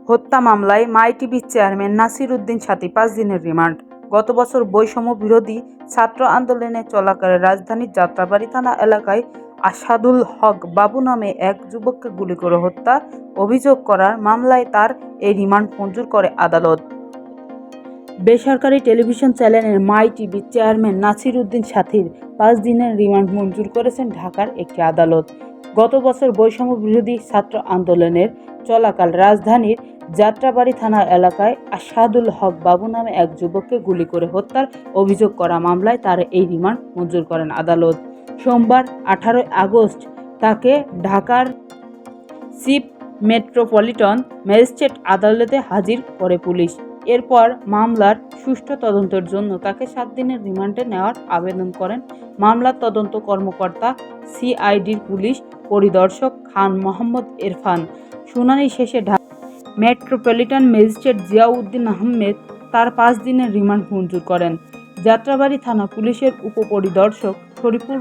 হত্যা মামলায় মাই টিভির চেয়ারম্যান নাসির উদ্দিন সাথী 5 দিনের রিমান্ড। গত বছর বৈষম্য বিরোধী ছাত্র আন্দোলনে চলাকালে রাজধানীর যাত্রাবাড়ী থানা এলাকায় আসাদুল হক বাবু নামে এক যুবককে গুলি করে হত্যা অভিযোগ করার মামলায় তার এই রিমান্ড মঞ্জুর করে আদালত। বেসরকারি টেলিভিশন চ্যানেলের মাই টিভির চেয়ারম্যান নাসির উদ্দিন সাথীর 5 দিনের রিমান্ড মঞ্জুর করেছেন ঢাকার একটি আদালত। গত বছর বৈষম্য বিরোধী ছাত্র আন্দোলনের চলাকাল রাজধানীর যাত্রাবাড়ী থানা এলাকায় আসাদুল হক বাবু নামে এক যুবককে গুলি করে হত্যার অভিযোগ করা মামলায় তার এই রিমান্ড মঞ্জুর করেন আদালত। সোমবার 18 আগস্ট তাকে ঢাকার চিফ মেট্রোপলিটন ম্যাজিস্ট্রেট আদালতে হাজির করে পুলিশ। এরপর মামলার সুষ্ঠু তদন্তের জন্য তাকে 7 দিনের রিমান্ডে নেওয়ার আবেদন করেন মামলার তদন্ত কর্মকর্তা সিআইডির পুলিশ পরিদর্শক খান মোহাম্মদ ইরফান। শুনানি শেষে ঢাকা মেট্রোপলিটন ম্যাজিস্ট্রেট জিয়াউদ্দিন আহমেদ তার 5 দিনের রিমান্ড মঞ্জুর করেন। যাত্রাবাড়ী থানা পুলিশের উপপরিদর্শক শরীফুল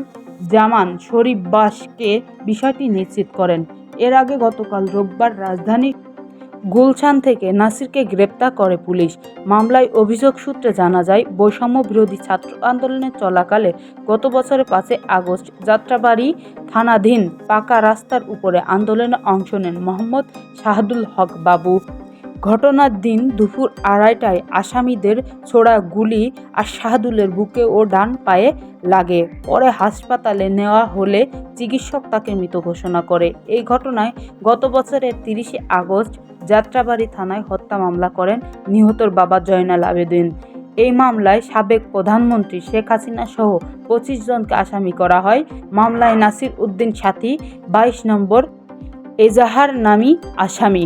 জামান শরীফ বাসকে বিষয়টি নিশ্চিত করেন। এর আগে গতকাল রোববার রাজধানী গুলশান থেকে নাসিরকে গ্রেপ্তার করে পুলিশ। মামলায় অভিযোগ সূত্রে জানা যায়, বৈষম্য বিরোধী ছাত্র আন্দোলনের চলাকালে গত বছরের 5 আগস্ট যাত্রাবাড়ী থানাধীন পাকা রাস্তার উপরে আন্দোলনে অংশ নেন মোহাম্মদ শাহাদুল হক বাবু। ঘটনার দিন দুপুর 2:30টায় আসামিদের ছোড়া গুলি আর শাহাদুলের বুকে ও ডান পায়ে লাগে। পরে হাসপাতালে নেওয়া হলে চিকিৎসক তাকে মৃত ঘোষণা করে। এই ঘটনায় গত বছরের 30 আগস্ট যাত্রাবাড়ী থানায় হত্যা মামলা করেন নিহতর বাবা জয়নাল আবেদিন। এই মামলায় সাবেক প্রধানমন্ত্রী শেখ হাসিনা সহ 25 জনকে আসামি করা হয়। মামলায় নাসির উদ্দিন সাথী 22 নম্বর এজাহার নামী আসামি।